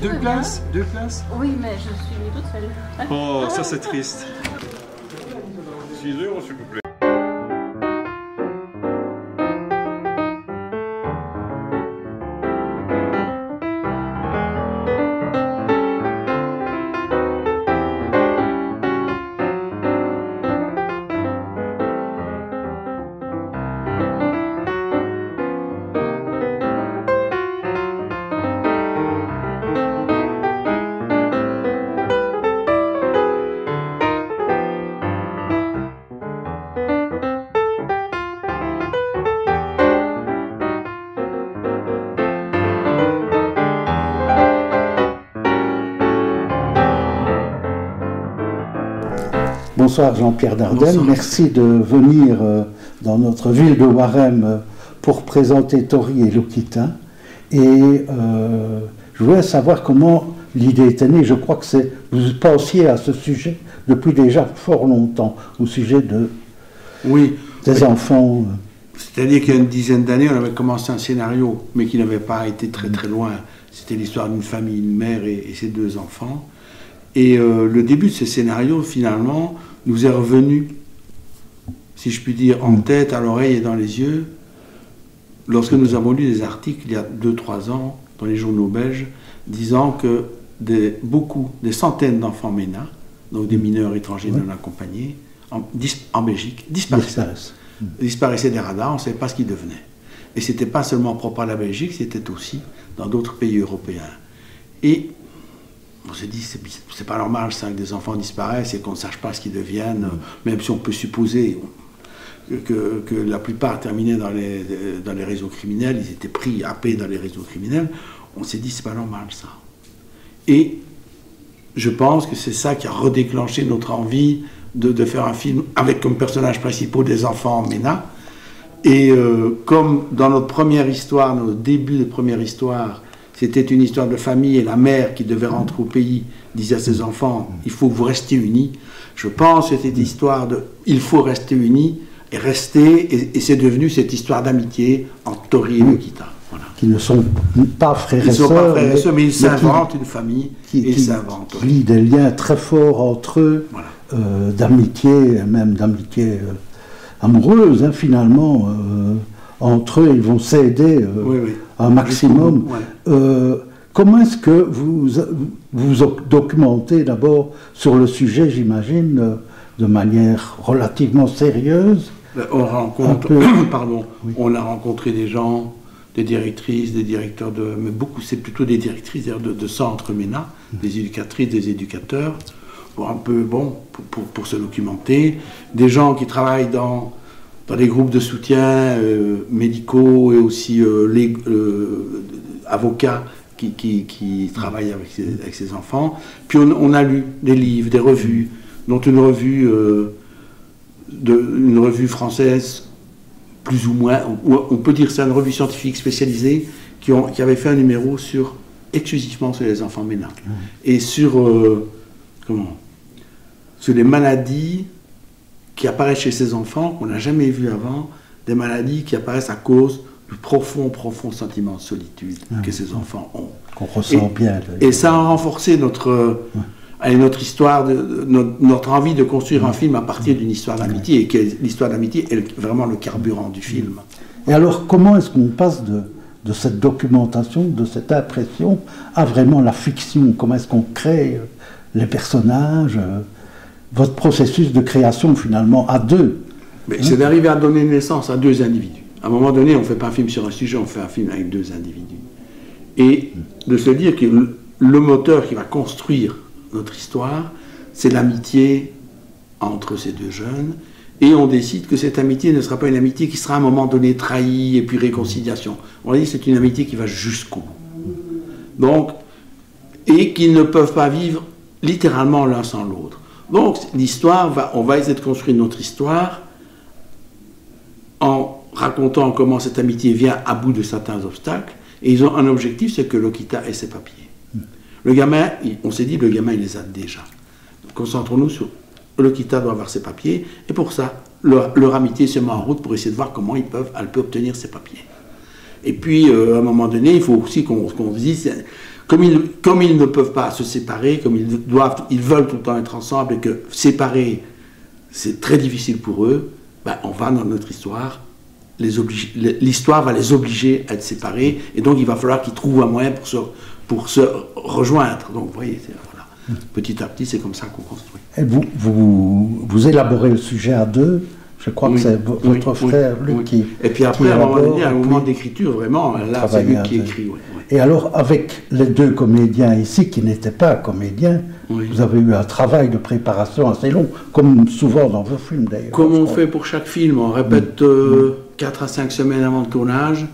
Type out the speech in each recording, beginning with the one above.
Deux places? Deux places? Oui, mais je suis venue toute seule. Oh, ça c'est triste. 6 € s'il vous plaît. Bonsoir Jean-Pierre Dardenne, Bonsoir. merci de venir dans notre ville de Waremme pour présenter Tori et Lokita. Et je voulais savoir comment l'idée était née. Je crois que vous pensiez à ce sujet depuis déjà fort longtemps, au sujet des enfants. C'est-à-dire qu'il y a une dizaine d'années, on avait commencé un scénario, mais qui n'avait pas été très très loin. C'était l'histoire d'une famille, une mère et ses 2 enfants. Et le début de ce scénario, finalement, nous est revenu, si je puis dire, en tête, à l'oreille et dans les yeux, lorsque nous avons lu des articles, il y a 2-3 ans, dans les journaux belges, disant que des centaines d'enfants MENA, donc des mineurs étrangers non accompagnés, en Belgique, disparaissaient des radars, on ne savait pas ce qu'ils devenaient. Et ce n'était pas seulement propre à la Belgique, c'était aussi dans d'autres pays européens. Et on s'est dit, c'est pas normal ça, que des enfants disparaissent et qu'on ne sache pas ce qu'ils deviennent, même si on peut supposer que la plupart terminaient dans les réseaux criminels, ils étaient pris, happés dans les réseaux criminels. On s'est dit, c'est pas normal ça. Et je pense que c'est ça qui a redéclenché notre envie de faire un film avec comme personnages principaux des enfants MENA. Et comme dans notre première histoire, notre début de première histoire, c'était une histoire de famille et la mère qui devait rentrer au pays disait à ses enfants « il faut que vous restiez unis ». Je pense que cette histoire de « il faut rester unis » est restée et c'est devenu cette histoire d'amitié entre Tori et Lokita. Voilà. Qui ne sont pas frères et sœurs. Ils ne sont pas frères et sœurs, mais ils s'inventent une famille et ils s'inventent. Qui lient des liens très forts entre eux, voilà. D'amitié, même d'amitié amoureuse, hein, finalement. Entre eux, ils vont s'aider un maximum. Comment est-ce que vous documentez d'abord sur le sujet, j'imagine, de manière relativement sérieuse? On rencontre, on a rencontré des gens, des directrices, des directeurs mais beaucoup, c'est plutôt des directrices de centres MENA, des éducatrices, des éducateurs, pour un peu, pour se documenter, des gens qui travaillent dans des groupes de soutien médicaux et aussi avocats qui travaillent avec ces enfants. Puis on a lu des livres, des revues, dont une revue française, plus ou moins, on peut dire ça, une revue scientifique spécialisée, qui avait fait un numéro exclusivement sur les enfants MENA. Et sur les maladies qui apparaissent chez ces enfants, qu'on n'a jamais vues avant, des maladies qui apparaissent à cause du profond sentiment de solitude que ces enfants ont. Qu'on ressent bien. Et ça a renforcé notre histoire, notre envie de construire un film à partir d'une histoire d'amitié, et que l'histoire d'amitié est vraiment le carburant du film. Et alors, comment est-ce qu'on passe de cette documentation, de cette impression, à vraiment la fiction? Comment est-ce qu'on crée les personnages, votre processus de création finalement à deux? C'est d'arriver à donner naissance à 2 individus. À un moment donné, on ne fait pas un film sur un sujet, on fait un film avec 2 individus. Et de se dire que le moteur qui va construire notre histoire, c'est l'amitié entre ces 2 jeunes, et on décide que cette amitié ne sera pas une amitié qui sera à un moment donné trahie et puis réconciliation. On a dit que c'est une amitié qui va jusqu'au bout. Donc, et qu'ils ne peuvent pas vivre littéralement l'un sans l'autre. Donc l'histoire, on va essayer de construire notre histoire en racontant comment cette amitié vient à bout de certains obstacles, et ils ont un objectif, c'est que Lokita ait ses papiers. Le gamin, on s'est dit, le gamin il les a déjà. Concentrons-nous sur Lokita doit avoir ses papiers, et pour ça, leur amitié se met en route pour essayer de voir comment elle peut obtenir ses papiers. Et puis, à un moment donné, il faut aussi qu'on se dise comme ils ne peuvent pas se séparer, comme ils veulent tout le temps être ensemble, et que séparer, c'est très difficile pour eux, ben, on va dans notre histoire, l'histoire va les obliger à être séparés, et donc il va falloir qu'ils trouvent un moyen pour se rejoindre. Donc vous voyez, voilà. Petit à petit, c'est comme ça qu'on construit. Et vous élaborez le sujet à deux. Je crois que c'est votre frère, Luc, qui... Et puis après, à un moment donné, à un moment d'écriture, vraiment, là, c'est Luc qui écrit. Oui. Et alors, avec les deux comédiens ici, qui n'étaient pas comédiens, vous avez eu un travail de préparation assez long, comme souvent dans vos films, d'ailleurs. Comme on fait pour chaque film, on répète 4 à 5 semaines avant le tournage,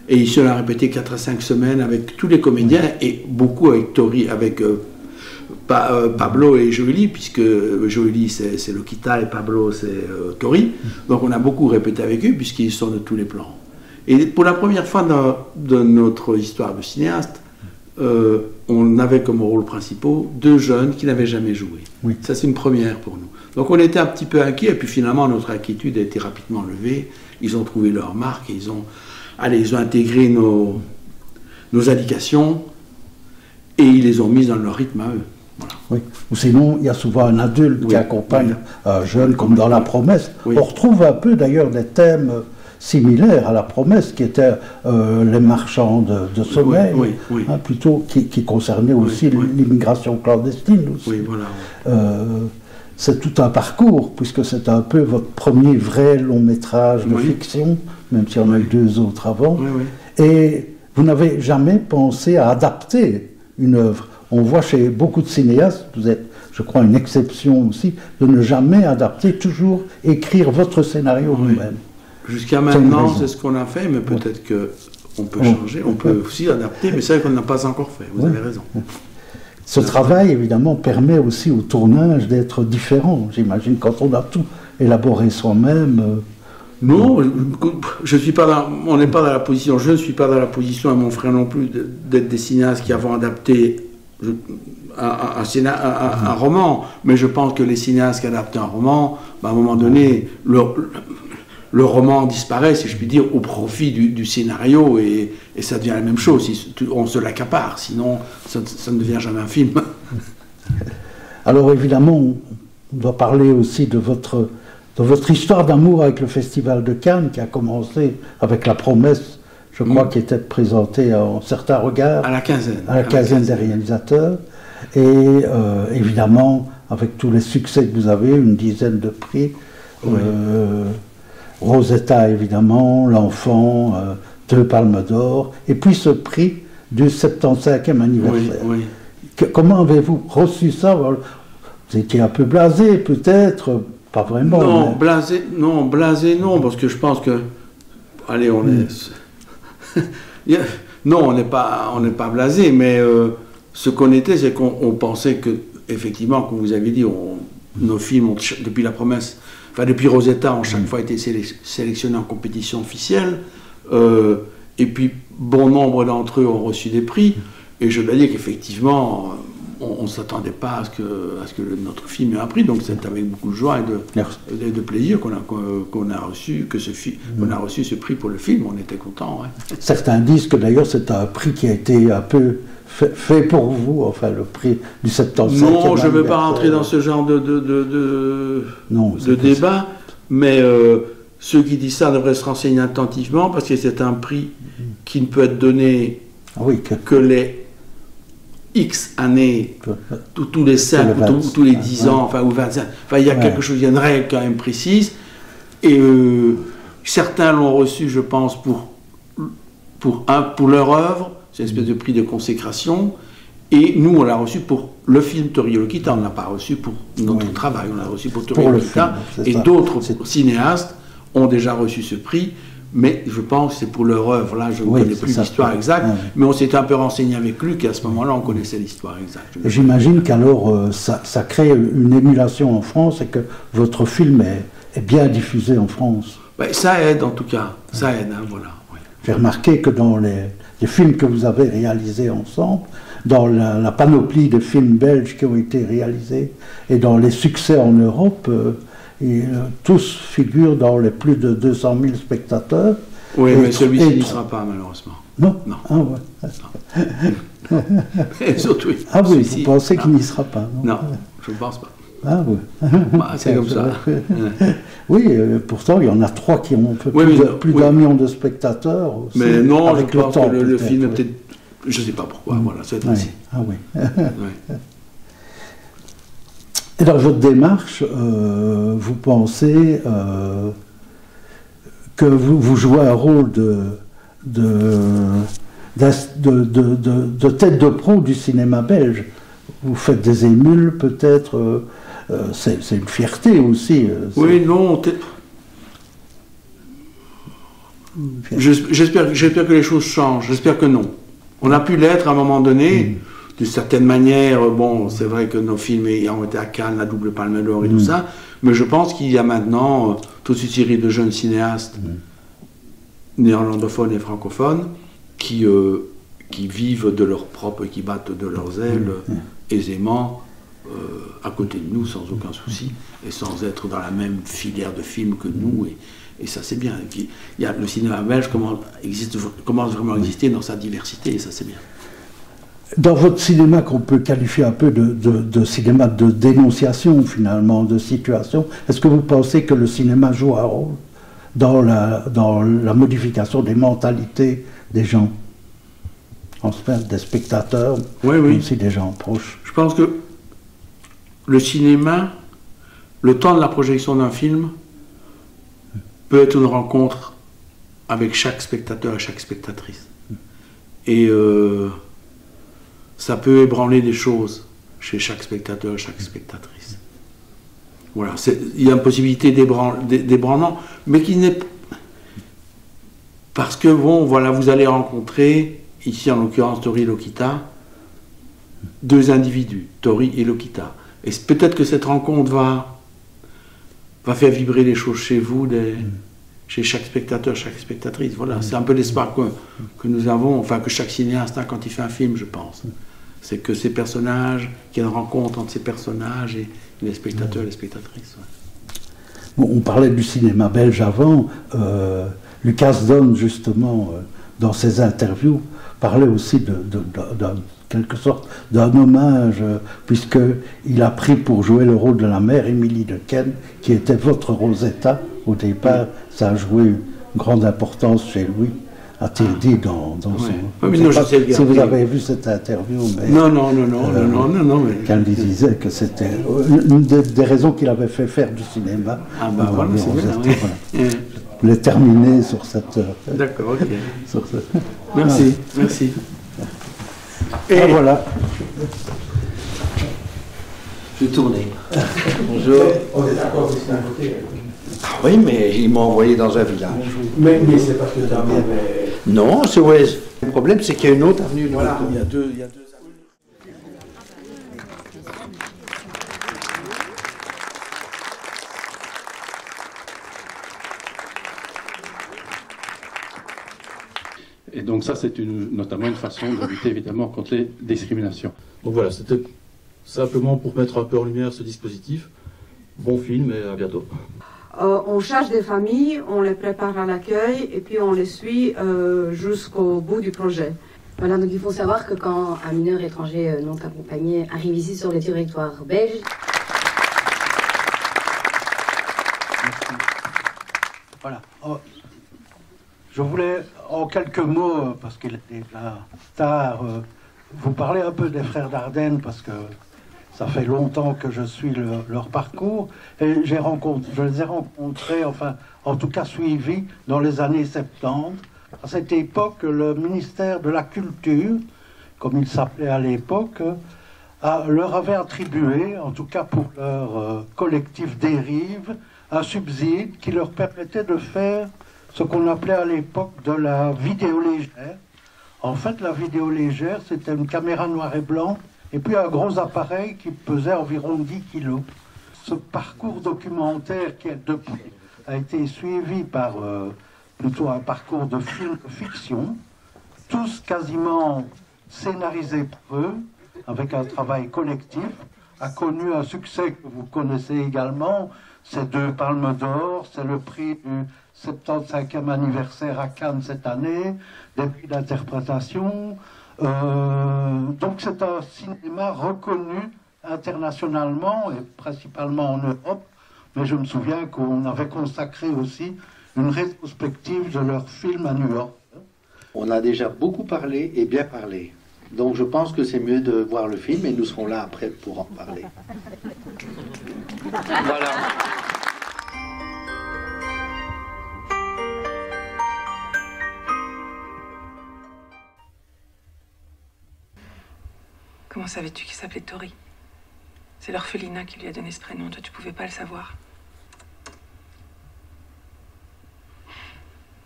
et ici, on a répété 4 à 5 semaines avec tous les comédiens, et beaucoup avec Pablo et Joëly, puisque Joëly c'est Lokita et Pablo c'est Tori. Donc on a beaucoup répété avec eux puisqu'ils sont de tous les plans. Et pour la première fois dans notre histoire de cinéaste, on avait comme rôle principaux 2 jeunes qui n'avaient jamais joué. Oui. Ça c'est une première pour nous. Donc on était un petit peu inquiets, et puis finalement notre inquiétude a été rapidement levée. Ils ont trouvé leur marque et ils ont intégré nos indications et ils les ont mises dans leur rythme à eux. Voilà. Oui. Ou sinon, il y a souvent un adulte qui accompagne un jeune, comme dans La Promesse. Oui. On retrouve un peu d'ailleurs des thèmes similaires à La Promesse, qui étaient les marchands de sommeil, hein, plutôt, qui concernaient aussi l'immigration clandestine. Aussi. Oui, voilà. C'est tout un parcours, puisque c'est un peu votre premier vrai long métrage de fiction, même s'il y en a eu 2 autres avant. Et vous n'avez jamais pensé à adapter une œuvre. On voit chez beaucoup de cinéastes, vous êtes, je crois, une exception aussi, de ne jamais adapter, toujours écrire votre scénario vous-même. Jusqu'à maintenant, c'est ce qu'on a fait, mais peut-être qu'on peut changer, on peut aussi adapter, mais c'est vrai qu'on n'a pas encore fait, vous avez raison. Ce travail, évidemment, permet aussi au tournage d'être différent, j'imagine, quand on a tout élaboré soi-même. Non, on n'est pas dans la position, je ne suis pas dans la position, et mon frère non plus, d'être des cinéastes qui avons adapté un roman, mais je pense que les cinéastes qui adaptent un roman, à un moment donné, le roman disparaît, si je puis dire, au profit du scénario, et ça devient la même chose, on se l'accapare, sinon ça ne devient jamais un film. Alors évidemment, on doit parler aussi de votre histoire d'amour avec le Festival de Cannes, qui a commencé avec La Promesse, je crois, qui était présentée en certains regards. À la quinzaine. À la quinzaine des réalisateurs. Et évidemment, avec tous les succès que vous avez, une dizaine de prix. Rosetta, évidemment, L'Enfant, 2 Palmes d'Or. Et puis ce prix du 75e anniversaire. Comment avez-vous reçu ça? Vous étiez un peu blasé, peut-être, pas vraiment. Non, mais... blasé, non, parce que je pense que... Allez, on est... Non, on n'est pas blasé, mais ce qu'on était, c'est qu'on pensait que, effectivement, comme vous avez dit, nos films, depuis La Promesse, enfin depuis Rosetta, ont chaque fois été sélectionnés en compétition officielle, et puis bon nombre d'entre eux ont reçu des prix, et je dois dire qu'effectivement, on ne s'attendait pas à ce que notre film ait un prix, donc c'est avec beaucoup de joie et de plaisir qu'on a reçu ce prix pour le film. On était contents. Certains disent que d'ailleurs c'est un prix qui a été un peu fait pour vous, enfin le prix du 75e. Non, je ne vais pas rentrer dans ce genre de débat, mais ceux qui disent ça devraient se renseigner attentivement, parce que c'est un prix qui ne peut être donné que les X années, tous les 5 ou tous les 10 ans, enfin, ou 25. Enfin, il y a quelque chose, il y a une règle quand même précise. Et certains l'ont reçu, je pense, pour leur œuvre, c'est une espèce de prix de consécration. Et nous, on l'a reçu pour le film Tori et Lokita, on ne l'a pas reçu pour notre travail, on l'a reçu pour Tori et Lokita. Et d'autres cinéastes ont déjà reçu ce prix. Mais je pense que c'est pour leur œuvre. Là, je ne connais plus l'histoire exacte, mais on s'est un peu renseigné avec Luc, et à ce moment-là, on connaissait l'histoire exacte. J'imagine qu'alors, ça crée une émulation en France, et que votre film est bien diffusé en France. Ça aide, en tout cas. Ça aide, hein, voilà. J'ai remarqué que dans les films que vous avez réalisés ensemble, dans la panoplie de films belges qui ont été réalisés, et dans les succès en Europe, tous figurent dans les plus de 200 000 spectateurs, Oui, mais celui-ci n'y sera pas, malheureusement. Non. Non. Ah ouais. Et surtout, ah oui, vous pensez qu'il n'y sera pas? Non, je ne pense pas. Ah oui. Bah, c'est comme ça. Oui, pourtant, il y en a 3 qui ont fait plus d'un million de spectateurs. Aussi, mais non, avec je pense temps, que le film est peut-être... Je ne sais pas pourquoi, voilà, c'est ainsi. Ah oui. Et dans votre démarche, vous pensez que vous jouez un rôle de tête de proue du cinéma belge. Vous faites des émules, peut-être. C'est une fierté aussi. Oui, non. J'espère que les choses changent. J'espère que non. On a pu l'être à un moment donné. D'une certaine manière, bon, c'est vrai que nos films ont été à Cannes, la double Palme d'Or et tout ça. Mais je pense qu'il y a maintenant toute une série de jeunes cinéastes néerlandophones et francophones qui vivent de leur propre, qui battent de leurs ailes aisément à côté de nous sans aucun souci et sans être dans la même filière de films que nous et ça c'est bien. Le cinéma belge commence vraiment à exister dans sa diversité et ça c'est bien. Dans votre cinéma qu'on peut qualifier un peu de cinéma de dénonciation finalement, de situation, est-ce que vous pensez que le cinéma joue un rôle dans la modification des mentalités des gens, en fait, des spectateurs, mais aussi des gens proches? Je pense que le cinéma, le temps de la projection d'un film, peut être une rencontre avec chaque spectateur et chaque spectatrice. Et ça peut ébranler des choses chez chaque spectateur et chaque spectatrice. Voilà, il y a une possibilité d'ébranlement, mais qui n'est... Parce que, bon, voilà, vous allez rencontrer, ici en l'occurrence Tori et Lokita, 2 individus, Tori et Lokita. Et peut-être que cette rencontre va faire vibrer les choses chez vous, chez chaque spectateur, chaque spectatrice. Voilà, c'est un peu l'espoir que nous avons, enfin que chaque cinéaste a quand il fait un film, je pense. C'est que ces personnages, qu'il y ait une rencontre entre ces personnages et les spectateurs et les spectatrices. Bon, on parlait du cinéma belge avant. Lucas Donne, justement, dans ses interviews, parlait aussi quelque sorte d'un hommage, puisqu'il a pris pour jouer le rôle de la mère Émilie de Ken, qui était votre Rosetta au départ. Ça a joué une grande importance chez lui, a-t-il dit dans son... Oui, non, si vous avez vu cette interview, mais... Non, mais... Qu'elle disait que c'était une des raisons qu'il avait fait faire du cinéma. Ah bah voilà, c'est bien, voilà. Je voulais terminer sur cette... D'accord, ok. Sur cette... Merci, merci. Et voilà. Je vais tourner. Bonjour. On est d'accord, c'est un côté. Oui, mais ils m'ont envoyé dans un village. Mais c'est parce que Damien... Non, c'est ouais. Le problème, c'est qu'il y a une autre avenue. Voilà. Il y a deux avenues. Et donc ça, c'est notamment une façon de lutter évidemment contre les discriminations. Donc voilà, c'était simplement pour mettre un peu en lumière ce dispositif. Bon film et à bientôt. On cherche des familles, on les prépare à l'accueil et puis on les suit jusqu'au bout du projet. Voilà, donc il faut savoir que quand un mineur étranger non accompagné arrive ici sur le territoire belge... Voilà. Je voulais, en quelques mots, parce qu'il était là tard, vous parler un peu des Frères Dardenne, parce que ça fait longtemps que je suis leur parcours, et je les ai rencontrés, enfin, en tout cas suivis, dans les années 70. À cette époque, le ministère de la Culture, comme il s'appelait à l'époque, leur avait attribué, en tout cas pour leur collectif Dérive, un subside qui leur permettait de faire ce qu'on appelait à l'époque de la vidéo légère. En fait, la vidéo légère, c'était une caméra noir et blanc et puis un gros appareil qui pesait environ 10 kilos. Ce parcours documentaire qui depuis a été suivi par plutôt un parcours de film de fiction, tous quasiment scénarisés pour eux, avec un travail collectif, a connu un succès que vous connaissez également. C'est 2 Palmes d'Or, c'est le prix du 75e anniversaire à Cannes cette année, des prix d'interprétation. Donc c'est un cinéma reconnu internationalement et principalement en Europe. Mais je me souviens qu'on avait consacré aussi une rétrospective de leurs films à New York. On a déjà beaucoup parlé et bien parlé. Donc je pense que c'est mieux de voir le film et nous serons là après pour en parler. Voilà. Comment savais-tu qu'il s'appelait Tori? C'est l'orphelinat qui lui a donné ce prénom. Toi, tu pouvais pas le savoir.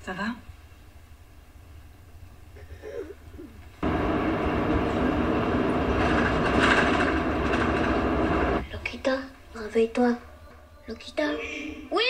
Ça va? Lokita, réveille-toi. Lokita. Oui,